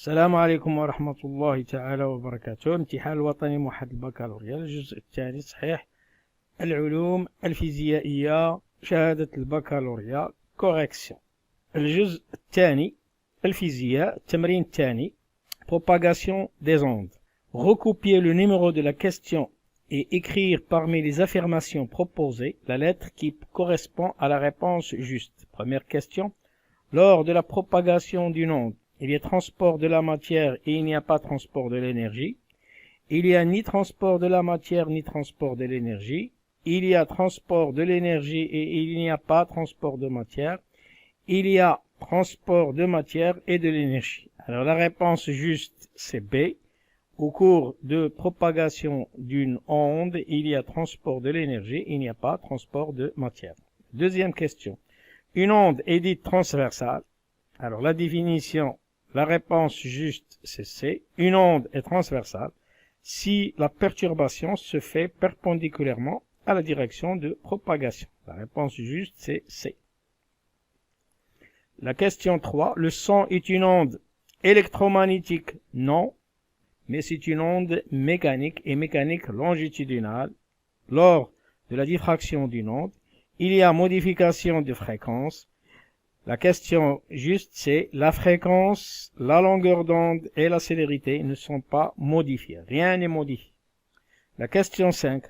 السلام عليكم ورحمة الله تعالى وبركاته. امتحان الوطني موحد البكالوريا الجزء الثاني صحيح العلوم الفيزيائية شهادة البكالوريا كوريكسيون. الجزء الثاني الفيزياء التمرين الثاني propagation des ondes. Recopier le numéro de la question et écrire parmi les affirmations proposées la lettre qui correspond à la réponse juste. Première question. Lors de la propagation d'une onde, il y a transport de la matière et il n'y a pas transport de l'énergie. Il y a ni transport de la matière ni transport de l'énergie. Il y a transport de l'énergie et il n'y a pas transport de matière. Il y a transport de matière et de l'énergie. Alors la réponse juste c'est B. Au cours de propagation d'une onde, il y a transport de l'énergie, il n'y a pas transport de matière. Deuxième question. Une onde est dite transversale. Alors la définition, la réponse juste c'est C. Une onde est transversale si la perturbation se fait perpendiculairement à la direction de propagation. La réponse juste c'est C. La question 3. Le son est une onde électromagnétique? Non, mais c'est une onde mécanique et mécanique longitudinale. Lors de la diffraction d'une onde, il y a modification de fréquence. La question juste c'est la fréquence, la longueur d'onde et la célérité ne sont pas modifiées. Rien n'est modifié. La question 5.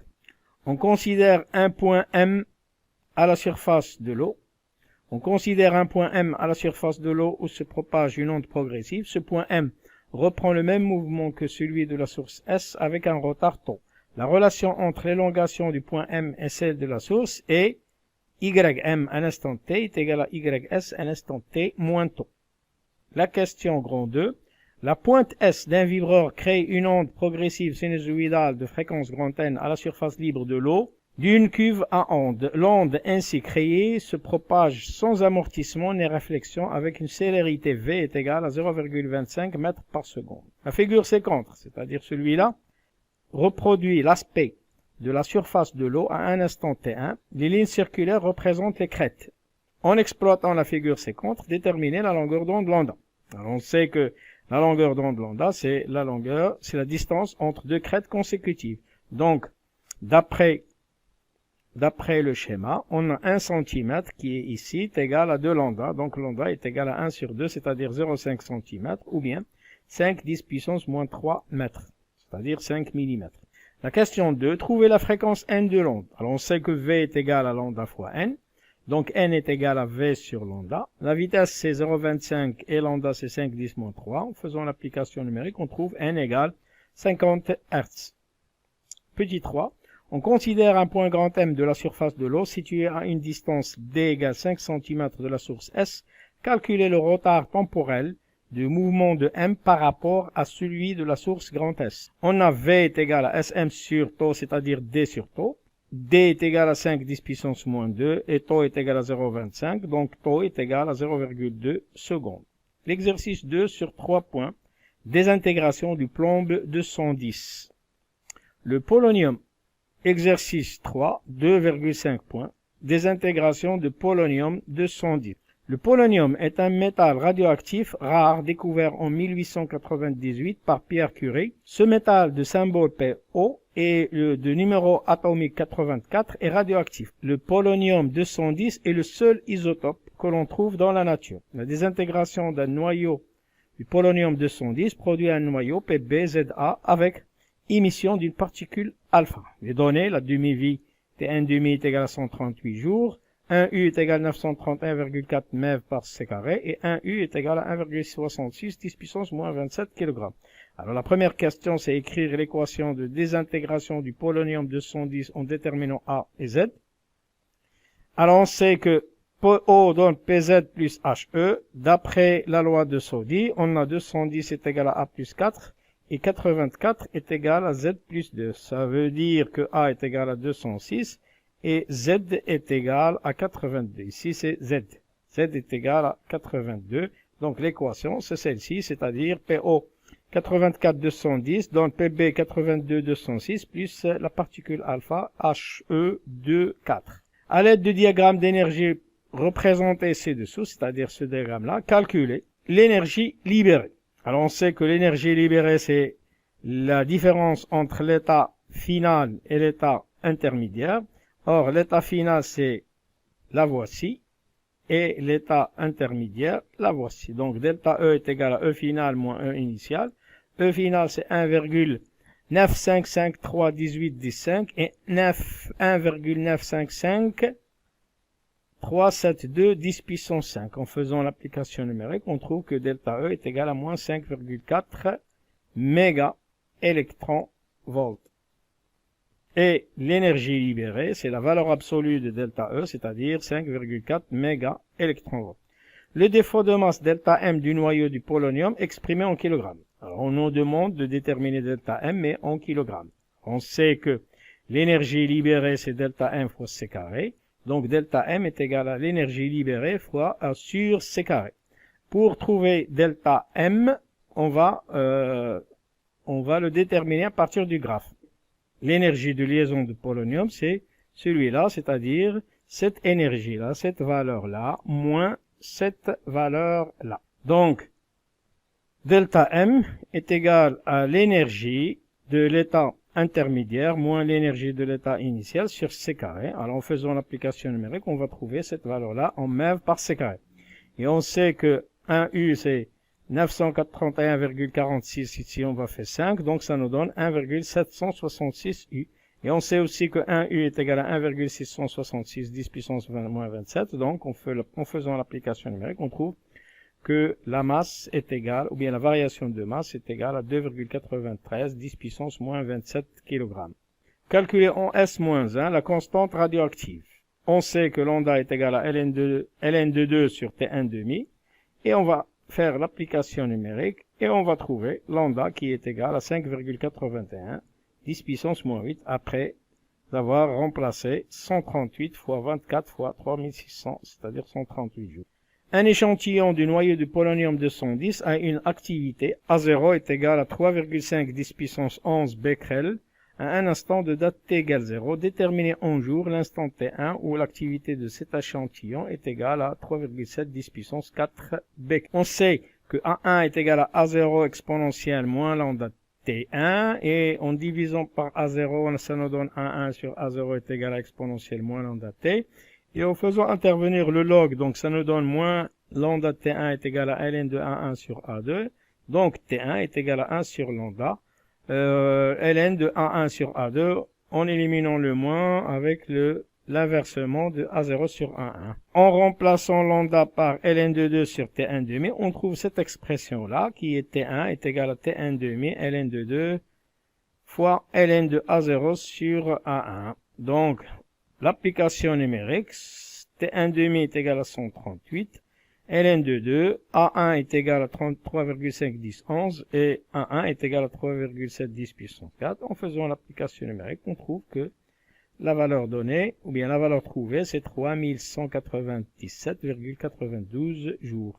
On considère un point M à la surface de l'eau. On considère un point M à la surface de l'eau où se propage une onde progressive. Ce point M reprend le même mouvement que celui de la source S avec un retard τ. La relation entre l'élongation du point M et celle de la source est YM à l'instant t est égal à YS à l'instant t moins τ. La question grand 2. La pointe S d'un vibreur crée une onde progressive sinusoïdale de fréquence grand N à la surface libre de l'eau d'une cuve à onde. L'onde ainsi créée se propage sans amortissement ni réflexion avec une célérité V est égale à 0,25 mètres par seconde. La figure ci-contre, c'est-à-dire celui-là, reproduit l'aspect de la surface de l'eau à un instant T1. Les lignes circulaires représentent les crêtes. En exploitant la figure ci-contre, déterminer la longueur d'onde lambda. Alors on sait que la longueur d'onde lambda, c'est la distance entre deux crêtes consécutives. Donc, d'après le schéma, on a 1 cm qui est ici, est égal à 2 lambda. Donc lambda est égal à 1 sur 2, c'est-à-dire 0,5 cm, ou bien 5 10 puissance moins 3 mètres, c'est-à-dire 5 mm. La question 2, trouver la fréquence n de l'onde. Alors on sait que V est égal à lambda fois n, donc n est égal à V sur lambda. La vitesse c'est 0,25 et lambda c'est 5 10 moins 3. En faisant l'application numérique, on trouve n égale 50 Hz. Petit 3. On considère un point grand M de la surface de l'eau situé à une distance d égale 5 cm de la source S. Calculer le retard temporel du mouvement de M par rapport à celui de la source grand S. On a V est égal à Sm sur τ, c'est-à-dire D sur τ. D est égal à 5 10 puissance moins 2 et τ est égal à 0,25, donc τ est égal à 0,2 secondes. L'exercice 2 sur 3 points. Désintégration du plomb 210. Le polonium. Exercice 3, 2,5 points. Désintégration de polonium 210. Le polonium est un métal radioactif rare découvert en 1898 par Pierre Curie. Ce métal de symbole PO et de numéro atomique 84 est radioactif. Le polonium 210 est le seul isotope que l'on trouve dans la nature. La désintégration d'un noyau du polonium 210 produit un noyau PbZa avec émission d'une particule alpha. Les données, la demi-vie T1 est égale à 138 jours, 1U est égal à 931,4 MeV par C carré et 1U est égal à 1,66 10 puissance moins 27 kg. Alors la première question c'est écrire l'équation de désintégration du polonium 210 en déterminant A et Z. Alors on sait que O donne PZ plus HE. D'après la loi de Soddy, on a 210 est égal à A plus 4. Et 84 est égal à Z plus 2. Ça veut dire que A est égal à 206 et Z est égal à 82. Ici, c'est Z. Z est égal à 82. Donc, l'équation, c'est celle-ci, c'est-à-dire PO 84 210 donne PB 82 206 plus la particule alpha HE 2 4. À l'aide du diagramme d'énergie représenté ci-dessous, c'est-à-dire ce diagramme-là, calculer l'énergie libérée. Alors on sait que l'énergie libérée, c'est la différence entre l'état final et l'état intermédiaire. Or, l'état final, c'est la voici, et l'état intermédiaire, la voici. Donc, delta E est égal à E final moins E initial. E final, c'est 1,95531815 et 1,955 372 10 puissance 5. En faisant l'application numérique, on trouve que delta E est égal à moins 5,4 méga électron-volts. Et l'énergie libérée, c'est la valeur absolue de delta E, c'est-à-dire 5,4 méga électron-volts. Le défaut de masse delta M du noyau du polonium exprimé en kilogrammes. Alors, on nous demande de déterminer delta M, mais en kilogrammes. On sait que l'énergie libérée, c'est delta M fois C carré. Donc, delta M est égal à l'énergie libérée fois A sur C carré. Pour trouver delta M, on va le déterminer à partir du graphe. L'énergie de liaison de polonium, c'est celui-là, c'est-à-dire cette énergie-là, cette valeur-là, moins cette valeur-là. Donc, delta M est égal à l'énergie de l'état intermédiaire moins l'énergie de l'état initial sur C carré. Alors, en faisant l'application numérique, on va trouver cette valeur-là en MeV par C carré. Et on sait que 1U, c'est 931,46, ici on va faire 5, donc ça nous donne 1,766 U. Et on sait aussi que 1 U est égal à 1,666 10 puissance 20 moins 27, donc en faisant l'application numérique, on trouve que la masse est égale, ou bien la variation de masse est égale à 2,93 10 puissance moins 27 kg. Calculer en S-1 la constante radioactive. On sait que lambda est égal à ln22 sur T1,5, et on va faire l'application numérique et on va trouver lambda qui est égal à 5,81 10 puissance moins 8 après avoir remplacé 138 fois 24 fois 3600, c'est-à-dire 138 joules. Un échantillon du noyau du polonium 210 a une activité A0 est égal à 3,5 10 puissance 11 becquerel à un instant de date t égale 0, déterminé en jour l'instant t1 où l'activité de cet échantillon est égale à 3,7 10 puissance 4 becquerel. On sait que A1 est égal à A0 exponentielle moins lambda t1 et en divisant par A0, ça nous donne A1 sur A0 est égal à exponentielle moins lambda t. Et en faisant intervenir le log, donc ça nous donne moins lambda t1 est égal à ln de A1 sur A2. Donc t1 est égal à 1 sur lambda. ln de A1 sur A2 en éliminant le moins avec l'inversement de A0 sur A1. En remplaçant lambda par ln de 2 sur T1,5, on trouve cette expression-là qui est T1 est égal à T1,5 ln de 2 fois ln de A0 sur A1. Donc, l'application numérique, T1,5 est égal à 138, ln de 2, A1 est égal à 33,5 10 11 et A1 est égal à 3,7 10 puissance 4. En faisant l'application numérique, on trouve que la valeur donnée, ou bien la valeur trouvée, c'est 3197,92 jours.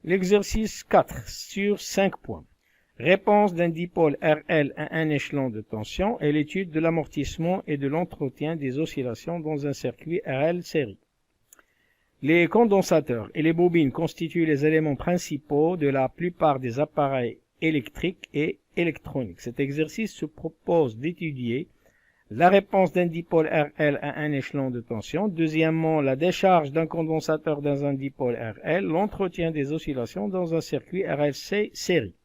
L'exercice 4 sur 5 points. Réponse d'un dipôle RL à un échelon de tension et l'étude de l'amortissement et de l'entretien des oscillations dans un circuit RL série. Les condensateurs et les bobines constituent les éléments principaux de la plupart des appareils électriques et électroniques. Cet exercice se propose d'étudier la réponse d'un dipôle RL à un échelon de tension. Deuxièmement, la décharge d'un condensateur dans un dipôle RL, l'entretien des oscillations dans un circuit RLC série.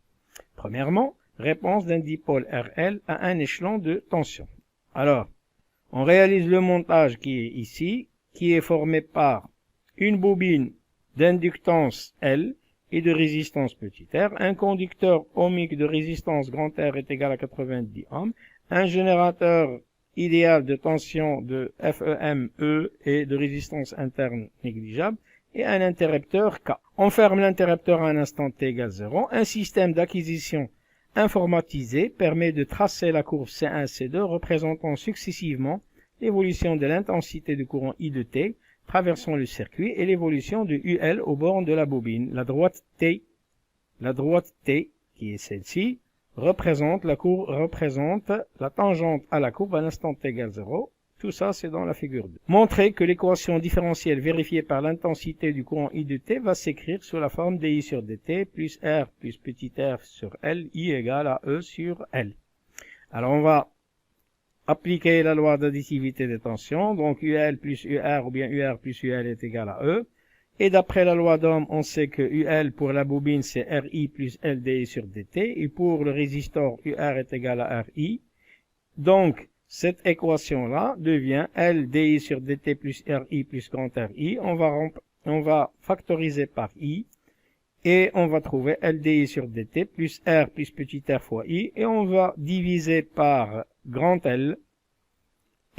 Premièrement, réponse d'un dipôle RL à un échelon de tension. Alors, on réalise le montage qui est ici, qui est formé par une bobine d'inductance L et de résistance petit r, un conducteur ohmique de résistance grand R est égal à 90 ohms, un générateur idéal de tension de FEME et de résistance interne négligeable, et un interrupteur K. On ferme l'interrupteur à un instant t égale 0. Un système d'acquisition informatisé permet de tracer la courbe C1 C2 représentant successivement l'évolution de l'intensité du courant I de T traversant le circuit et l'évolution de UL au bord de la bobine. La droite T, qui est celle-ci, représente la tangente à la courbe à l'instant t égale 0. Tout ça, c'est dans la figure 2. Montrer que l'équation différentielle vérifiée par l'intensité du courant I de t va s'écrire sous la forme dI sur dt plus R plus petit r sur L, I égale à E sur L. Alors, on va appliquer la loi d'additivité des tensions. Donc, UL plus UR ou bien UR plus UL est égal à E. Et d'après la loi d'Ohm, on sait que UL pour la bobine, c'est RI plus LDI sur dt. Et pour le résistor, UR est égal à RI. Donc, cette équation-là devient LDI sur dt plus RI plus grand RI. On va factoriser par I. Et on va trouver LDI sur dt plus R plus petit r fois I. Et on va diviser par grand L.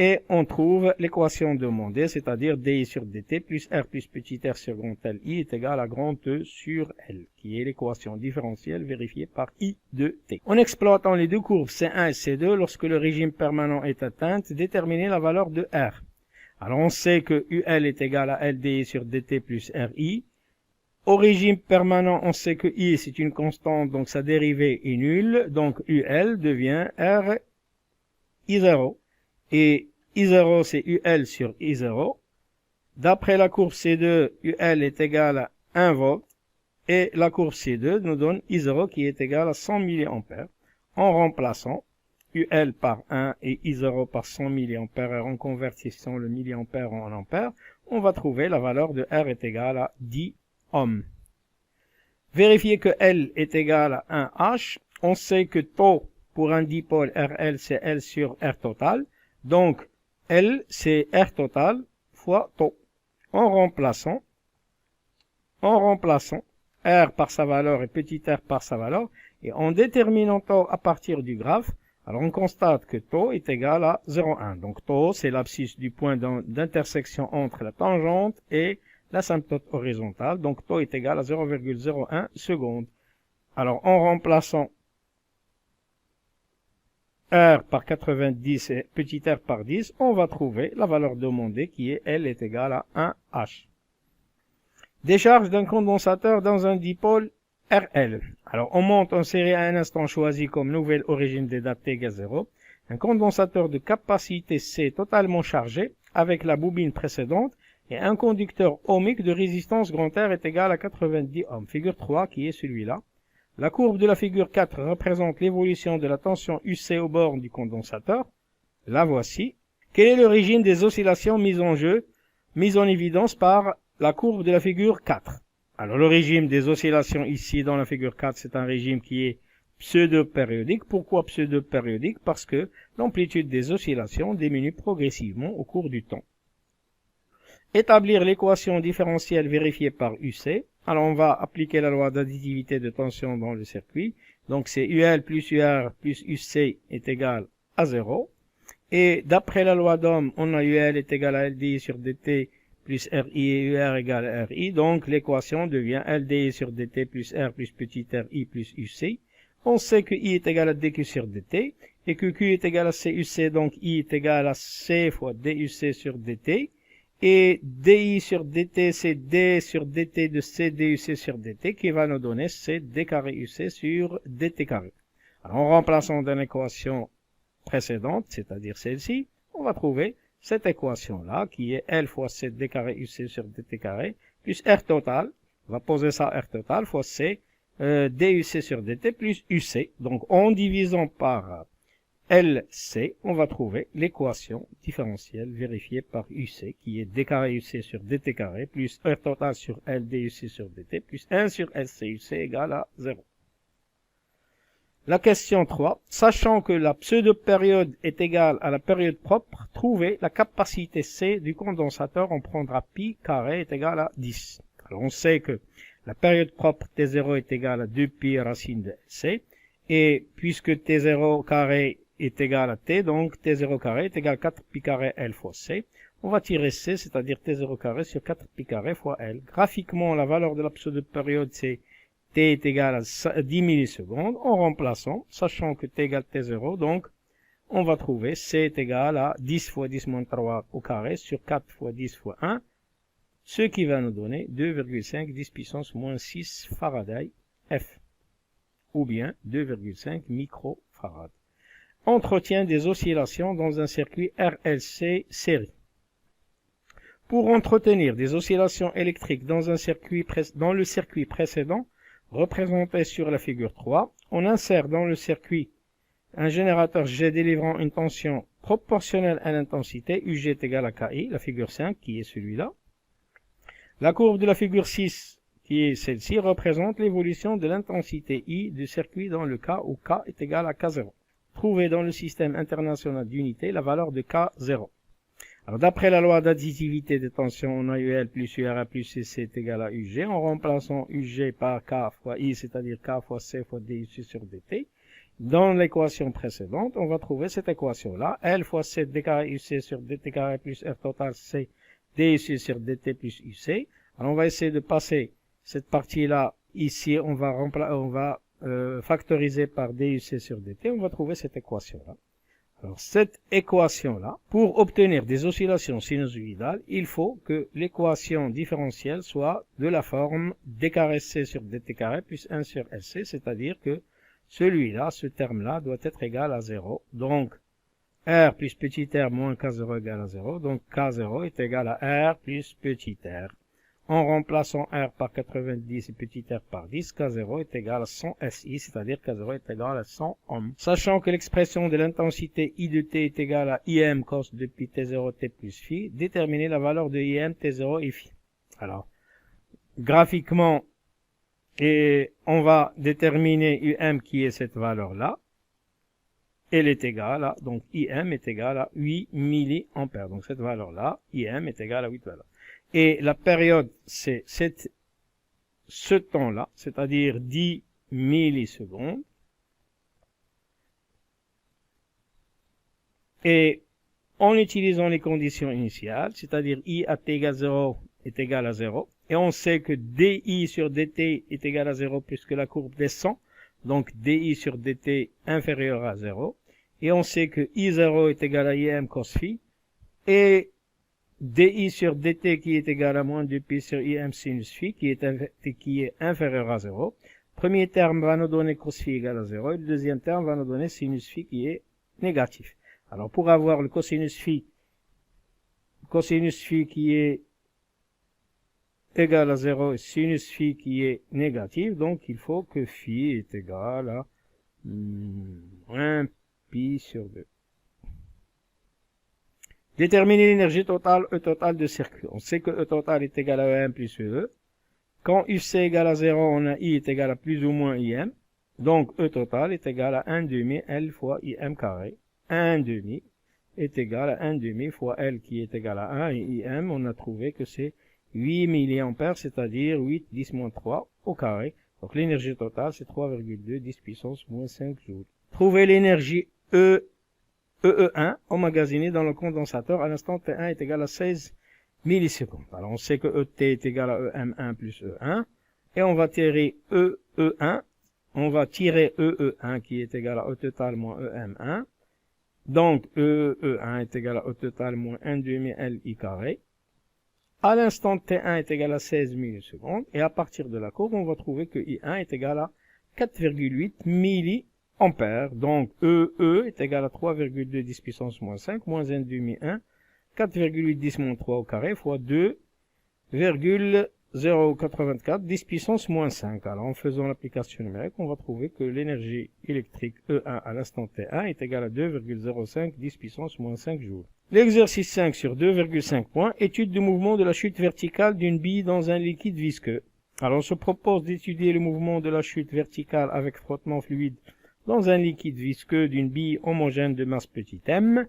Et on trouve l'équation demandée, c'est-à-dire dI sur dt plus R plus petit r sur grand L I est égal à grand E sur L, qui est l'équation différentielle vérifiée par I de t. En exploitant les deux courbes C1 et C2, lorsque le régime permanent est atteint, déterminer la valeur de R. Alors on sait que UL est égal à LDI sur dt plus RI. Au régime permanent, on sait que I c'est une constante, donc sa dérivée est nulle, donc UL devient R I0. Et I0, c'est UL sur I0. D'après la courbe C2, UL est égal à 1 volt. Et la courbe C2 nous donne I0 qui est égal à 100 mA. En remplaçant UL par 1 et I0 par 100 mA et en convertissant le milliampère en ampère, on va trouver la valeur de R est égale à 10 ohms. Vérifier que L est égal à 1H. On sait que tau pour un dipôle RL, c'est L sur R total. Donc, L, c'est R total fois tau. En remplaçant R par sa valeur et petit r par sa valeur, et en déterminant tau à partir du graphe, alors on constate que tau est égal à 0,1. Donc, tau, c'est l'abscisse du point d'intersection entre la tangente et l'asymptote horizontale. Donc, tau est égal à 0,01 secondes. Alors, en remplaçant R par 90 et petit r par 10, on va trouver la valeur demandée qui est L est égale à 1H. Décharge d'un condensateur dans un dipôle RL. Alors, on monte en série à un instant choisi comme nouvelle origine des dates t égale 0. Un condensateur de capacité C totalement chargé avec la bobine précédente et un conducteur ohmique de résistance grand R est égal à 90 ohms. Figure 3 qui est celui-là. La courbe de la figure 4 représente l'évolution de la tension UC aux bornes du condensateur. La voici. Quelle est l'origine des oscillations mises en évidence par la courbe de la figure 4? Alors, le régime des oscillations ici dans la figure 4, c'est un régime qui est pseudo-périodique. Pourquoi pseudo-périodique? Parce que l'amplitude des oscillations diminue progressivement au cours du temps. Établir l'équation différentielle vérifiée par UC. Alors, on va appliquer la loi d'additivité de tension dans le circuit. Donc, c'est UL plus UR plus UC est égal à 0. Et d'après la loi d'Ohm, on a UL est égal à LDI sur dt plus RI et UR égale à RI. Donc, l'équation devient LDI sur dt plus R plus petit RI plus UC. On sait que I est égal à dQ sur dt et que Q est égal à CUC. Donc, I est égal à C fois DUC sur dt. Et dI sur dt, c'est d sur dt de c duc sur dt qui va nous donner c d carré uc sur dt carré. Alors, en remplaçant dans l'équation précédente, c'est-à-dire celle-ci, on va trouver cette équation-là qui est L fois c d carré uc sur dt carré plus R total. On va poser ça R total fois c duc sur dt plus uc. Donc, en divisant par LC, on va trouver l'équation différentielle vérifiée par UC, qui est d carré UC sur dt carré, plus R total sur L duc sur dt, plus 1 sur LCUC égale à 0. La question 3. Sachant que la pseudo-période est égale à la période propre, trouvez la capacité C du condensateur. On prendra pi carré est égal à 10. Alors, on sait que la période propre T0 est égale à 2 pi racine de LC, et puisque T0 carré est égal à T, donc T0 carré est égal à 4 pi carré L fois C. On va tirer C, c'est-à-dire T0 carré sur 4 pi carré fois L. Graphiquement, la valeur de la pseudo-période, c'est T est égal à 10 millisecondes. En remplaçant, sachant que T égale T0, donc on va trouver C est égal à 10 fois 10 moins 3 au carré sur 4 fois 10 fois 1, ce qui va nous donner 2,5 10 puissance moins 6 Faraday F, ou bien 2,5 microfarad. entretient des oscillations dans un circuit RLC série. Pour entretenir des oscillations électriques dans le circuit précédent, représenté sur la figure 3, on insère dans le circuit un générateur G délivrant une tension proportionnelle à l'intensité, UG est égal à KI, la figure 5 qui est celui-là. La courbe de la figure 6, qui est celle-ci, représente l'évolution de l'intensité I du circuit dans le cas où K est égal à K0. Trouvez dans le système international d'unité la valeur de K0. Alors, d'après la loi d'additivité des tensions, on a UL plus URA plus CC est égal à UG. En remplaçant UG par K fois I, c'est-à-dire K fois C fois DUC sur DT. Dans l'équation précédente, on va trouver cette équation-là. L fois C d carré UC sur DT carré plus R total C DUC sur DT plus UC. Alors, on va essayer de passer cette partie-là ici. On va factoriser par DUC sur DT. On va trouver cette équation-là. Alors, cette équation-là, pour obtenir des oscillations sinusoïdales, il faut que l'équation différentielle soit de la forme d carré C sur dt carré plus 1 sur LC, c'est-à-dire que celui-là, ce terme-là, doit être égal à 0. Donc, R plus petit r moins K0 égale à 0. Donc, K0 est égal à R plus petit r. En remplaçant R par 90 et petit r par 10, K0 est égal à 100 SI, c'est-à-dire K0 est égal à 100 ohms. Sachant que l'expression de l'intensité I de T est égale à IM cos de pi T0 T plus phi, déterminez la valeur de IM T0 et phi. Alors, graphiquement, on va déterminer UM qui est cette valeur-là. Elle est égale à, donc IM est égal à 8 milliampères. Donc cette valeur-là, IM est égal à 8 valeurs. Et la période, c'est ce temps-là, c'est-à-dire 10 millisecondes. Et en utilisant les conditions initiales, c'est-à-dire I à t égale 0 est égal à 0. Et on sait que DI sur DT est égal à 0 puisque la courbe descend. Donc DI sur DT inférieur à 0. Et on sait que I0 est égal à IM cos phi. Et DI sur DT qui est égal à moins 2pi sur IM sinus phi qui est inférieur à 0. Premier terme va nous donner cos phi égal à 0 et le deuxième terme va nous donner sinus phi qui est négatif. Alors pour avoir le cosinus phi qui est égal à 0 et sinus phi qui est négatif, donc il faut que phi est égal à 1 pi sur 2. Déterminer l'énergie totale, E total de circuit. On sait que E total est égal à EM plus E. Quand UC est égal à 0, on a I est égal à plus ou moins IM. Donc E total est égal à 1 demi L fois IM carré. 1 demi est égal à 1 demi fois L qui est égal à 1 et IM, on a trouvé que c'est 8 milliampères, c'est-à-dire 8 10 moins 3 au carré. Donc l'énergie totale, c'est 3,2 10 puissance moins 5 joules. Trouver l'énergie EE1 emmagasinée dans le condensateur à l'instant T1 est égal à 16 millisecondes. Alors on sait que ET est égal à EM1 plus E1. Et on va tirer EE1. On va tirer EE1 qui est égal à E total moins EM1. Donc EE1 est égal à E total moins 1 demi LI carré. À l'instant T1 est égal à 16 millisecondes. Et à partir de la courbe, on va trouver que I1 est égal à 4,8 milliampères. Donc EE est égal à 3,2 10 puissance moins 5 moins 1 demi 1. 4,8 10 moins 3 au carré fois 2,084 10 puissance moins 5. Alors en faisant l'application numérique, on va trouver que l'énergie électrique E1 à l'instant T1 est égale à 2,05 10 puissance moins 5 joules. L'exercice 5 sur 2,5 points, étude du mouvement de la chute verticale d'une bille dans un liquide visqueux. Alors on se propose d'étudier le mouvement de la chute verticale avec frottement fluide dans un liquide visqueux d'une bille homogène de masse petit m.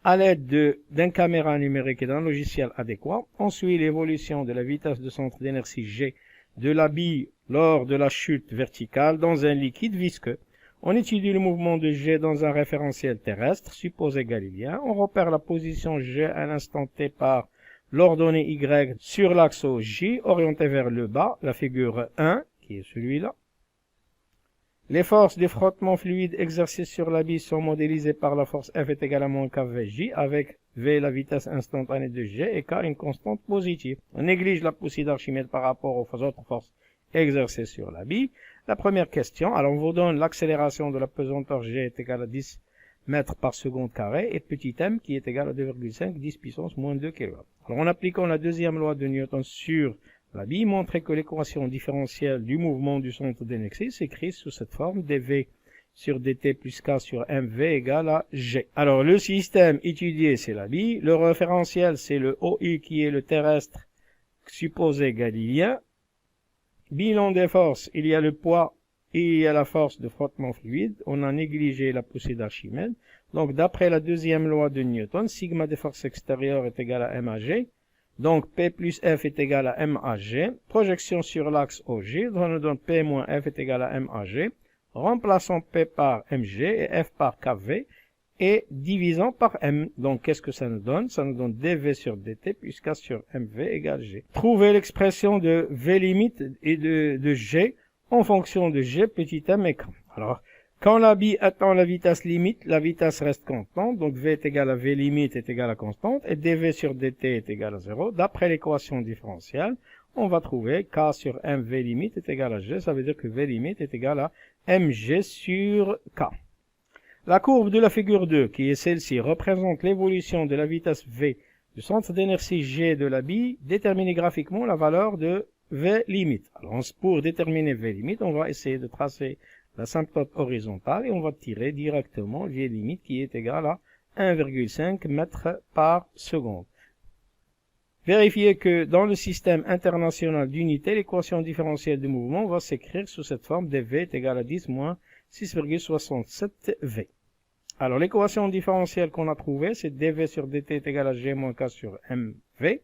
À l'aide d'un caméra numérique et d'un logiciel adéquat, on suit l'évolution de la vitesse de centre d'inertie G de la bille lors de la chute verticale dans un liquide visqueux. On étudie le mouvement de G dans un référentiel terrestre, supposé galiléen. On repère la position G à l'instant T par l'ordonnée Y sur l'axe J, orienté vers le bas, la figure 1, qui est celui-là. Les forces de frottement fluide exercées sur la bille sont modélisées par la force F est égale à moins kVj, avec V la vitesse instantanée de G et K une constante positive. On néglige la poussée d'Archimède par rapport aux autres forces exercées sur la bille. La première question, alors on vous donne l'accélération de la pesanteur G est égale à 10 mètres par seconde carré et petit m qui est égal à 2,5 10 puissance moins 2 kW. Alors en appliquant la deuxième loi de Newton sur la bille, montrer que l'équation différentielle du mouvement du centre d'inertie s'écrit sous cette forme dv sur dt plus k sur mv égale à g. Alors le système étudié c'est la bille, le référentiel c'est le OI qui est le terrestre supposé galiléen. Bilan des forces, il y a le poids et il y a la force de frottement fluide. On a négligé la poussée d'Archimède. Donc d'après la deuxième loi de Newton, sigma des forces extérieures est égal à MAG. Donc P plus F est égal à MAG. Projection sur l'axe OG, on nous donne P moins F est égal à MAG. Remplaçons P par MG et F par KV et divisant par M. Donc qu'est-ce que ça nous donne? Ça nous donne dV sur dt plus K sur MV égale G. Trouvez l'expression de V limite et de G en fonction de G petit m et K. Alors, quand la bille atteint la vitesse limite, la vitesse reste constante, donc V est égal à V limite est égal à constante, et dV sur dt est égal à 0. D'après l'équation différentielle, on va trouver K sur MV limite est égal à G, ça veut dire que V limite est égal à MG sur K. La courbe de la figure 2, qui est celle-ci, représente l'évolution de la vitesse V du centre d'inertie G de la bille, déterminer graphiquement la valeur de V limite. Alors, pour déterminer V limite, on va essayer de tracer l'asymptote horizontale et on va tirer directement V limite qui est égal à 1,5 mètres par seconde. Vérifiez que dans le système international d'unité, l'équation différentielle du mouvement va s'écrire sous cette forme dV est égal à 10 moins 6,67 V. Alors l'équation différentielle qu'on a trouvée, c'est dV sur dt est égal à G moins K sur MV.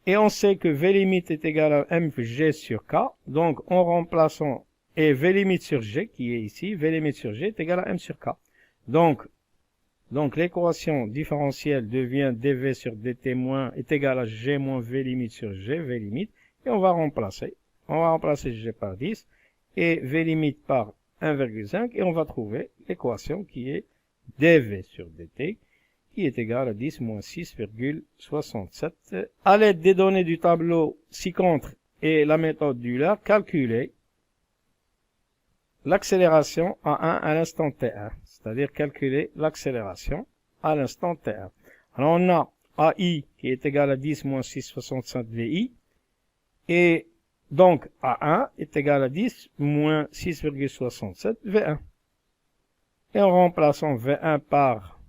Et on sait que V limite est égal à MG sur K. Donc en remplaçant et V limite sur G qui est ici, V limite sur G est égal à M sur K. Donc l'équation différentielle devient dV sur dt moins est égal à G moins V limite sur G, V limite. Et on va remplacer G par 10 et V limite par 1,5 et on va trouver l'équation qui est dV sur dt qui est égal à 10 moins 6,67. À l'aide des données du tableau ci-contre et la méthode d'Euler, calculer l'accélération à 1 à l'instant t1, c'est-à-dire calculer l'accélération à l'instant t1. Alors on a AI qui est égal à 10 moins 6,67 VI et donc A1 est égal à 10 moins 6,67 V1. Et en remplaçant V1 par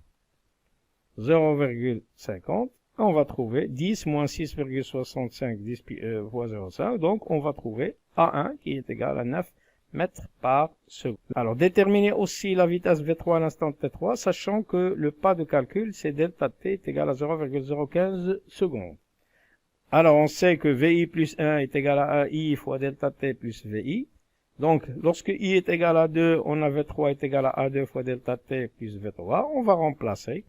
0,50, on va trouver 10 moins 6,65 10 fois 0,5. Donc on va trouver A1 qui est égal à 9 mètres par seconde. Alors déterminer aussi la vitesse V3 à l'instant T3, sachant que le pas de calcul, c'est delta T est égal à 0,015 secondes. Alors on sait que VI plus 1 est égal à AI fois delta T plus VI. Donc lorsque I est égal à 2, on a V3 est égal à A2 fois delta T plus V3. On va remplacer.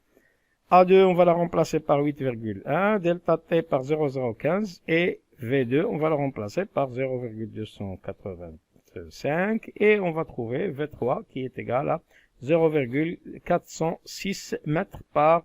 A2, on va la remplacer par 8,1, delta T par 0,015 et V2, on va la remplacer par 0,285 et on va trouver V3 qui est égal à 0,406 mètres par